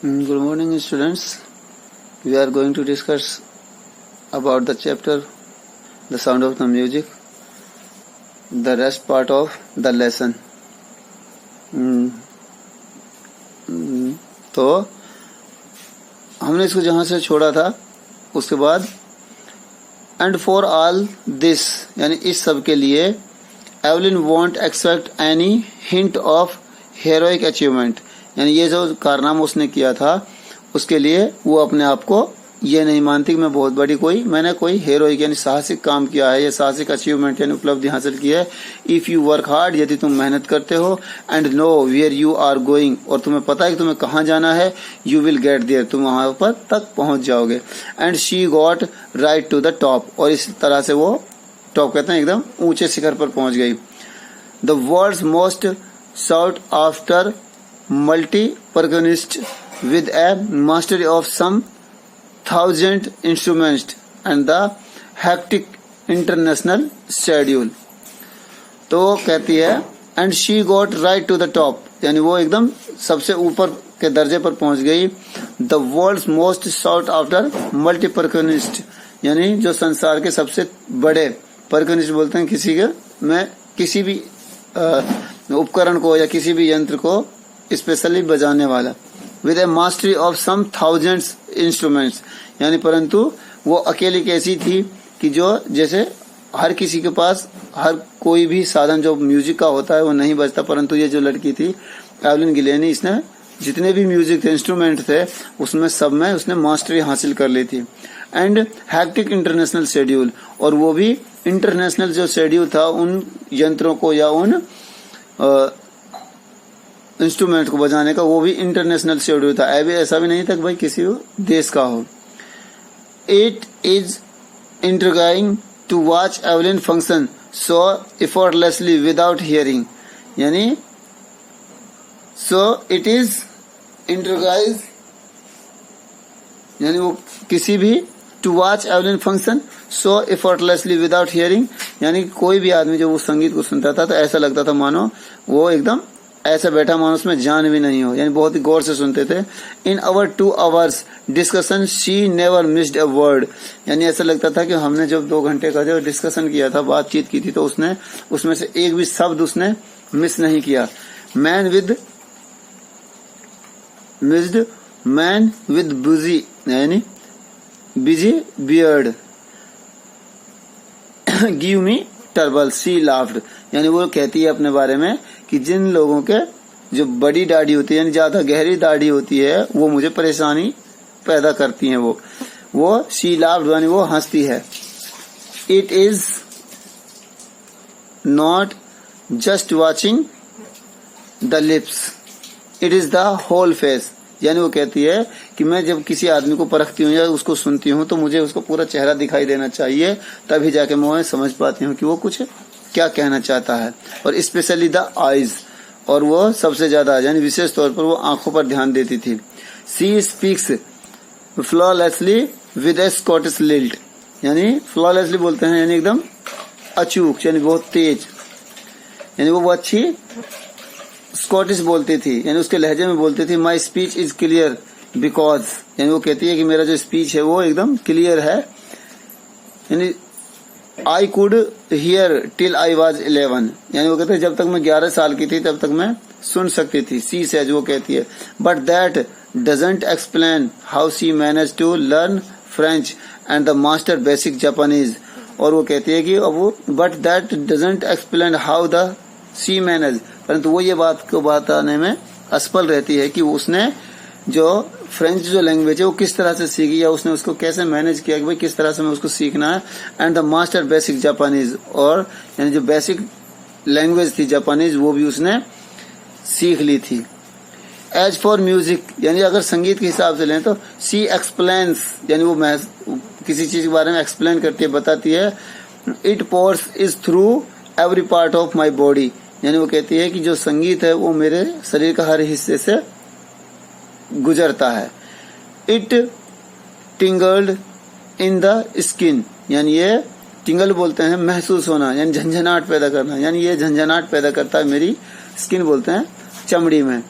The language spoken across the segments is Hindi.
Good morning, students. We are going to discuss about the chapter The Sound of the Music, the rest part of the lesson. तो हमने इसको जहां से छोड़ा था उसके बाद एंड फॉर ऑल दिस यानी इस सब के लिए Evelyn want expect any hint of heroic achievement यानी ये जो कारनामा उसने किया था उसके लिए वो अपने आप को ये नहीं मानती कि मैंने कोई हेरोइक यानी साहसिक काम किया है या साहसिक अचीवमेंट यानी उपलब्धि हासिल की है। इफ यू वर्क हार्ड यदि तुम मेहनत करते हो and nowhere you are going और तुम्हें पता है कि तुम्हें कहाँ जाना है यू विल गेट देयर तुम वहां पर तक पहुंच जाओगे। And she got right to the top और इस तरह से वो टॉप कहते हैं एकदम ऊंचे शिखर पर पहुंच गई। The world's most sought after multi percussionist with a mastery of some 1,000 instruments and the hectic international schedule। तो वो कहती है and she got right to the top यानी वो एकदम सबसे ऊपर के दर्जे पर पहुंच गई। The world's most sought after multi percussionist यानी जो संसार के सबसे बड़े परकनिस्ट बोलते हैं किसी भी उपकरण को या किसी भी यंत्र को स्पेशली बजाने वाला। With a mastery of some thousands instruments यानी परंतु वो अकेली कैसी थी कि जो जैसे हर किसी के पास हर कोई भी साधन जो म्यूजिक का होता है वो नहीं बजता, परंतु ये जो लड़की थी एवलिन गिलेनी इसने जितने भी म्यूजिक थे इंस्ट्रूमेंट थे उसमें सब में उसने मास्टरी हासिल कर ली थी। एंड हैक्टिक इंटरनेशनल शेड्यूल और वो भी इंटरनेशनल जो शेड्यूल था उन यंत्रों को या उन इंस्ट्रूमेंट को बजाने का वो भी इंटरनेशनल शेड्यूल था। ऐसा भी नहीं था कि भाई किसी देश का हो। It is intriguing to watch Evelyn function so effortlessly without hearing यानी सो इट इज इंट्रिगाइज यानी वो किसी भी to watch Evelyn function so effortlessly without hearing यानी कोई भी आदमी जब वो संगीत को सुनता था तो ऐसा लगता था मानो वो एकदम ऐसा बैठा मानो उसमें जान भी नहीं हो यानी बहुत ही गौर से सुनते थे। In our 2 hours discussion she never missed a word यानी ऐसा लगता था कि हमने जब 2 घंटे का जो डिस्कशन किया था बातचीत की थी तो उसने उसमें से एक भी शब्द उसने मिस नहीं किया। मैन विद बुजी यानी bushy beard give me terrible she laughed यानी वो कहती है अपने बारे में कि जिन लोगों के जो बड़ी दाढ़ी होती है यानी ज्यादा गहरी दाढ़ी होती है वो मुझे परेशानी पैदा करती हैं। वो शी लाफ्ड यानी वो हंसती है। It is not just watching the lips it is the whole face यानी वो कहती है कि मैं जब किसी आदमी को परखती हूँ या उसको सुनती हूँ तो मुझे उसको पूरा चेहरा दिखाई देना चाहिए तभी जाके मैं समझ पाती हूँ कि वो कुछ क्या कहना चाहता है। और स्पेशली द आईज और वो सबसे ज्यादा यानी विशेष तौर पर वो आंखों पर ध्यान देती थी। She speaks flawlessly with a Scottish lilt यानी फ्लॉलेसली बोलते हैं यानी एकदम अचूक यानी बहुत तेज यानी वो अच्छी स्कॉटिश बोलती थी यानी उसके लहजे में बोलती थी। My speech is clear because यानी वो कहती है कि मेरा जो स्पीच है वो एकदम क्लियर है यानी I could hear till I was 11 यानी वो कहते हैं जब तक मैं 11 साल की थी तब तक मैं सुन सकती थी। सी सेज वो कहती है but that doesn't explain how she manage to learn French and the master basic Japanese और वो कहती है कि वो but that doesn't explain how the she manage परंतु वो ये बात को बताने में असफल रहती है कि उसने जो फ्रेंच जो लैंग्वेज है वो किस तरह से सीखी या उसने उसको कैसे मैनेज किया कि भाई किस तरह से मैं उसको सीखना है। And the master basic Japanese और यानी जो बेसिक लैंग्वेज थी जापानीज वो भी उसने सीख ली थी। एज फॉर म्यूजिक यानी अगर संगीत के हिसाब से लें तो सी एक्सप्लेन्स यानी वो किसी चीज के बारे में एक्सप्लेन करती है बताती है। It pores is through every part of my body यानी वो कहती है कि जो संगीत है वो मेरे शरीर का हर हिस्से से गुजरता है। इट टिंगल्ड इन द स्किन यानी ये टिंगल बोलते हैं महसूस होना यानी झंझनाहट पैदा करना यानी ये झंझनाहट पैदा करता है मेरी स्किन बोलते हैं चमड़ी में।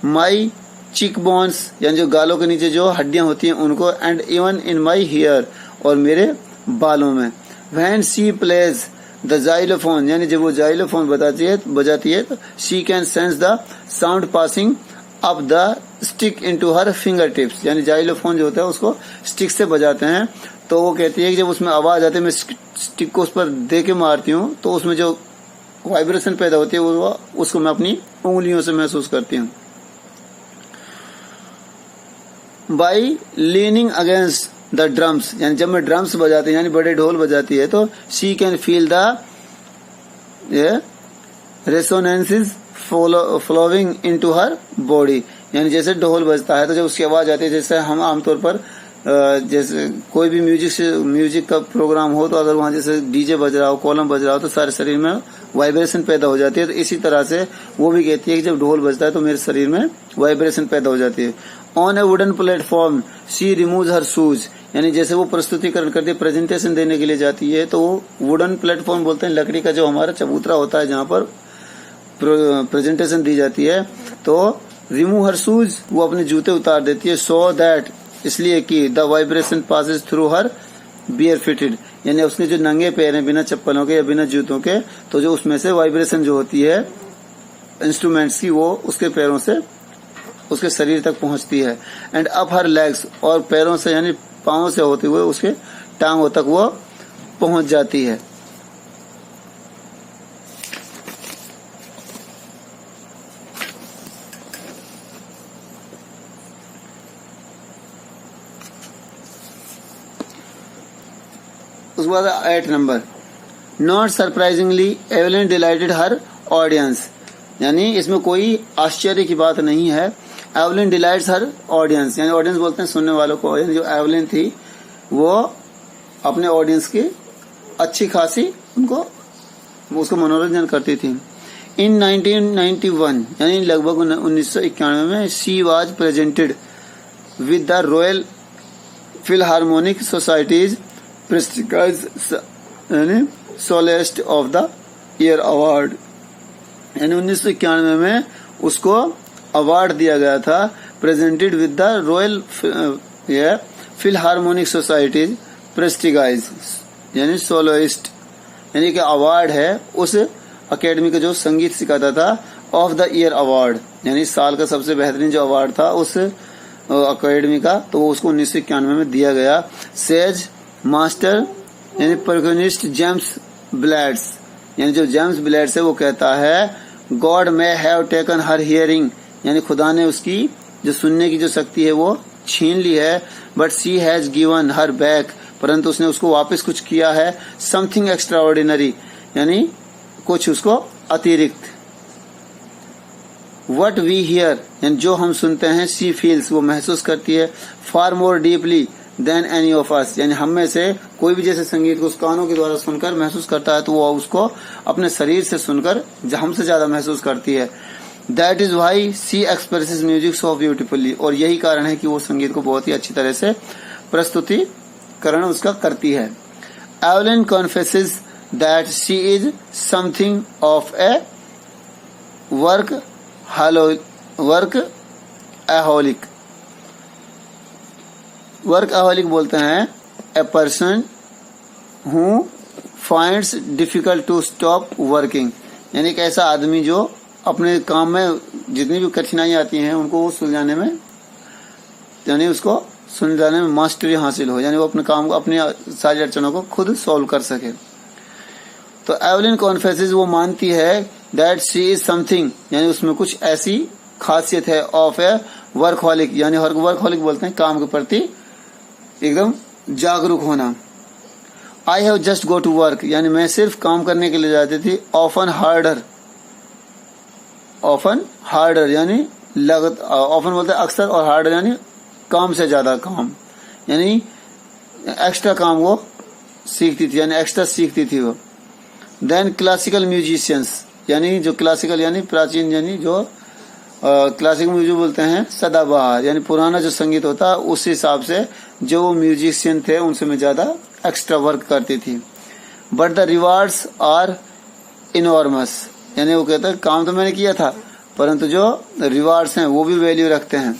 माई चिक बोन्स यानी जो गालों के नीचे जो हड्डियां होती हैं उनको, and even in my hair और मेरे बालों में। When she plays the xylophone यानी जब वो जाइलोफोन बजाती है तो she can sense the sound passing up the stick into her finger tips, यानी जाइलोफोन जो होता है उसको स्टिक से बजाते हैं। तो वो कहती है कि जब उसमें आवाज आती है मैं स्टिक को उस पर दे के मारती हूँ तो उसमें जो वाइब्रेशन पैदा होती है वो उसको मैं अपनी उंगलियों से महसूस करती हूँ। By leaning against the drums यानी जब मैं ड्रम्स बजाती यानी बड़े ढोल बजाती है तो she can feel the resonances flowing into her body, यानी जैसे ढोल बजता है तो जब उसकी आवाज आती है, जैसे हम आमतौर पर जैसे कोई भी म्यूजिक का प्रोग्राम हो तो अगर वहां जैसे डीजे बज रहा हो, कॉलम बज रहा हो तो सारे शरीर में वाइब्रेशन पैदा हो जाती है। तो इसी तरह से वो भी कहती है कि जब ढोल बजता है तो मेरे शरीर में वाइब्रेशन पैदा हो जाती है। On A wooden platform she remove her shoes यानी जैसे वो प्रस्तुतिकरण करती है, प्रेजेंटेशन देने के लिए जाती है तो वो वुडन प्लेटफॉर्म बोलते हैं, लकड़ी का जो हमारा चबूतरा होता है जहाँ पर प्रेजेंटेशन दी जाती है। तो रिमूव हर शूज वो अपने जूते उतार देती है, सो दैट इसलिए कि the vibration passes through her bare feet यानी उसके जो नंगे पैर हैं बिना चप्पलों के या बिना जूतों के, तो जो उसमें से वाइब्रेशन जो होती है इंस्ट्रूमेंट्स की वो उसके पैरों से उसके शरीर तक पहुंचती है। एंड अप हर लेग्स और पैरों से यानी पांव से होते हुए उसके टांगों तक वो पहुंच जाती है। उसके बाद 8 number, not surprisingly Evelyn dilated her audience यानी इसमें कोई आश्चर्य की बात नहीं है। एवलिन डिलाइट्स हर ऑडियंस यानी ऑडियंस बोलते हैं सुनने वालों को, यानी जो एवलिन थी वो अपने ऑडियंस की अच्छी खासी उसको मनोरंजन करती थी। इन 1991 यानी लगभग 1991 में she was presented with the royal Philharmonic societies prestigious यानी सोलेस्ट ऑफ द ईयर अवार्ड यानी 1991 में उसको अवार्ड दिया गया था, presented with the royal Philharmonic societies prestigious यानी सोलोइस्ट यानी कि अवार्ड है उस अकेडमी का जो संगीत सिखाता था, ऑफ द ईयर अवार्ड यानी साल का सबसे बेहतरीन जो अवार्ड था उस अकेडमी का, तो उसको 1991 में दिया गया। सेज मास्टर यानी परक्यूनिस्ट जेम्स ब्लैड्स यानी जो जेम्स ब्लैड्स है वो कहता है God may have taken her hearing यानी खुदा ने उसकी जो सुनने की जो शक्ति है वो छीन ली है, but she has given her back परंतु उसने उसको वापस कुछ किया है, समथिंग एक्स्ट्रा ऑर्डिनरी यानी कुछ उसको अतिरिक्त। वट वी हियर यानी जो हम सुनते हैं, शी फील्स वो महसूस करती है, far more deeply than any of us यानी हम में से कोई भी जैसे संगीत को उस कानों के द्वारा सुनकर महसूस करता है तो वो उसको अपने शरीर से सुनकर हमसे ज्यादा महसूस करती है। That is why she expresses music so beautifully और यही कारण है कि वो संगीत को बहुत ही अच्छी तरह से प्रस्तुतिकरण उसका करती है। Evelyn confesses that she is something of a workaholic बोलते हैं a person who finds difficult to stop working यानी एक ऐसा आदमी जो अपने काम में जितनी भी कठिनाइयां आती हैं उनको वो सुलझाने में यानी उसको सुलझाने में मास्टरी हासिल हो यानी वो अपने काम को अपनी सारी अड़चनों को खुद सॉल्व कर सके। तो एवलिन कॉन्फेसेस वो मानती है दैट शी इज समथिंग यानी उसमें कुछ ऐसी खासियत है ऑफ ए वर्कहॉलिक यानी वर्कहॉलिक बोलते हैं काम के प्रति एकदम जागरूक होना। I have just go to work यानी मैं सिर्फ काम करने के लिए जाती थी, ऑफन हार्डर यानी लागत, ऑफन बोलते हैं अक्सर और हार्डर यानी काम से ज्यादा काम यानी एक्स्ट्रा काम वो सीखती थी यानी एक्स्ट्रा सीखती थी वो। देन क्लासिकल म्यूजिशियंस यानी जो क्लासिकल यानी प्राचीन यानी जो क्लासिकल म्यूजिक बोलते हैं सदाबहार यानी पुराना जो संगीत होता है उस हिसाब से जो वो म्यूजिशियन थे उनसे मैं ज्यादा एक्स्ट्रा वर्क करती थी। But the rewards are enormous यानी वो कहता है काम तो मैंने किया था परंतु जो रिवार्ड्स हैं वो भी वैल्यू रखते हैं।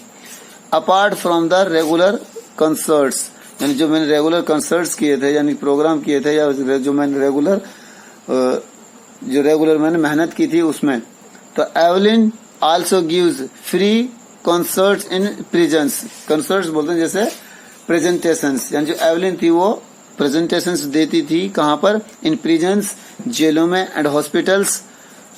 Apart from the regular concerts, यानी जो मैंने रेगुलर कंसर्ट्स किए थे, यानी प्रोग्राम किए थे, या जो मैंने रेगुलर मैंने मेहनत की थी उसमें, तो Evelyn also gives free concerts in prisons. Concerts बोलते हैं जैसे प्रेजेंटेशंस, यानी जो एवलिन थी वो प्रेजेंटेशंस देती थी कहाँ पर, इन प्रिजन्स, जेलों में, एंड हॉस्पिटल्स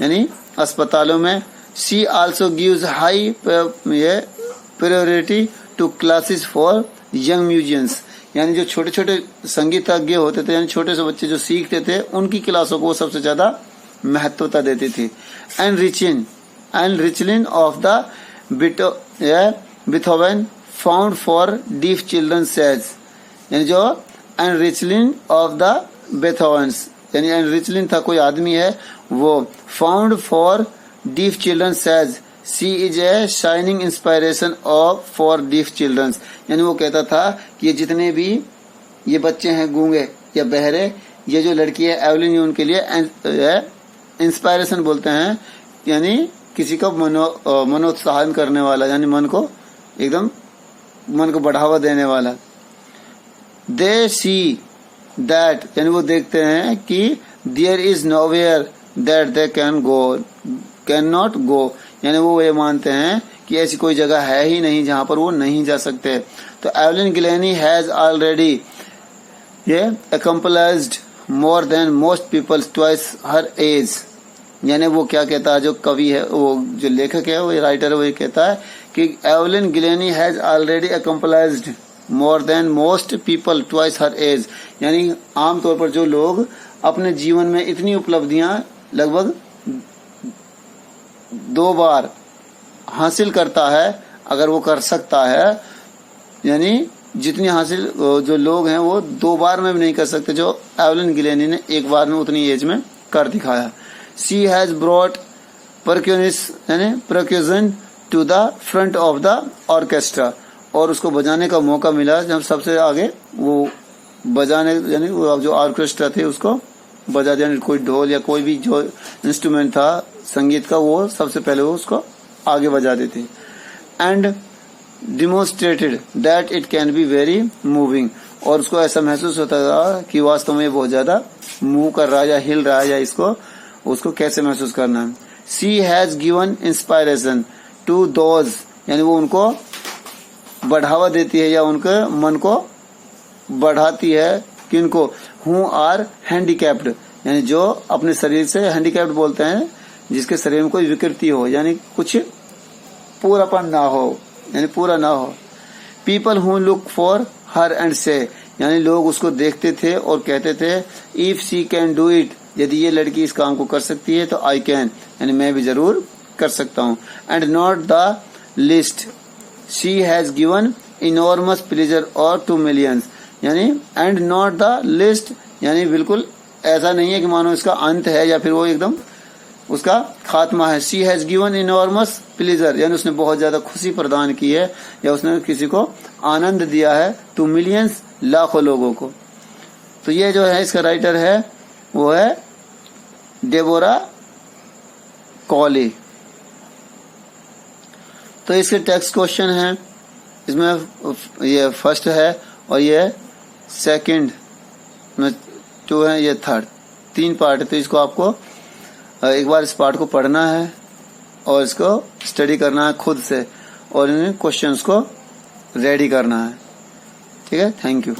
यानी अस्पतालों में। She also gives high priority to classes for young musicians, यानी जो छोटे छोटे संगीतज्ञ होते थे, यानी छोटे से बच्चे जो सीखते थे, उनकी क्लासों को वो सबसे ज्यादा महत्वता देती थी। And रिचलिन of the Beethoven found for deaf children says, यानी जो एनरिचलिन ऑफ द बेथोवन्स, यानी एनरिचलिन था कोई आदमी है, वो found for deaf children says she is a shining inspiration of for deaf childrens, यानी वो कहता था कि ये जितने भी ये बच्चे हैं गूंगे या बहरे, ये जो लड़की है एवलिन, उनके लिए इंस्पायरेशन बोलते हैं, यानी किसी को मनोत्साहन करने वाला, यानी मन को बढ़ावा देने वाला। दे सी दैट, यानी वो देखते हैं कि there is nowhere that they can not go, यानी वो ये मानते हैं कि ऐसी कोई जगह है ही नहीं जहां पर वो नहीं जा सकते। तो एवलिन गिलेनी हैज ऑलरेडी ये accomplished more than most people twice her age, यानी वो क्या कहता है, जो कवि है, वो जो लेखक है, वो राइटर है, वो ये कहता है कि Evelyn Glennie has already accomplished more than most people twice her age, यानी आमतौर पर जो लोग अपने जीवन में इतनी उपलब्धियां लगभग 2 बार हासिल करता है, अगर वो कर सकता है, यानी जितनी हासिल जो लोग हैं वो 2 बार में भी नहीं कर सकते, जो एवलिन गिलेनी ने 1 बार में उतनी एज में कर दिखाया। She has brought percussion to the front of the orchestra, और उसको बजाने का मौका मिला जब सबसे आगे वो बजाने, यानी वो जो ऑर्केस्ट्रा थे उसको बजा दिया, कोई ढोल या कोई भी जो इंस्ट्रूमेंट था संगीत का, वो सबसे पहले वो उसको आगे बजा देते। And demonstrated that it can be very moving, और उसको ऐसा महसूस होता था कि वास्तव में बहुत ज्यादा मूव कर रहा है या हिल रहा है, या उसको कैसे महसूस करना है। She has given inspiration to those, यानी वो उनको बढ़ावा देती है या उनके मन को बढ़ाती है, किनको, हु आर हैंडीकैप्ड, यानी जो अपने शरीर से, हैंडीकैप्ड बोलते हैं जिसके शरीर में कोई विकृति हो, यानी कुछ पूरापन ना हो, यानी पूरा ना हो। People who look for her and से, यानी लोग उसको देखते थे और कहते थे if she can do it, यदि ये लड़की इस काम को कर सकती है तो आई कैन, यानी मैं भी जरूर कर सकता हूँ। And not the list she has given enormous pleasure और टू मिलियंस, यानी एंड नॉट द लिस्ट, यानी बिल्कुल ऐसा नहीं है कि मानो इसका अंत है या फिर वो एकदम उसका खात्मा है। She has given enormous pleasure, यानी उसने बहुत ज्यादा खुशी प्रदान की है या उसने किसी को आनंद दिया है, टू मिलियंस, लाखों लोगों को। तो ये जो है इसका राइटर है वो है डेबोरा कॉली। तो इसके टेक्स्ट क्वेश्चन है, इसमें ये फर्स्ट है और ये सेकंड में 2 है, ये थर्ड, 3 पार्ट है। तो इसको आपको एक बार इस पार्ट को पढ़ना है और इसको स्टडी करना है खुद से और इन क्वेश्चंस को रेडी करना है। ठीक है, थैंक यू।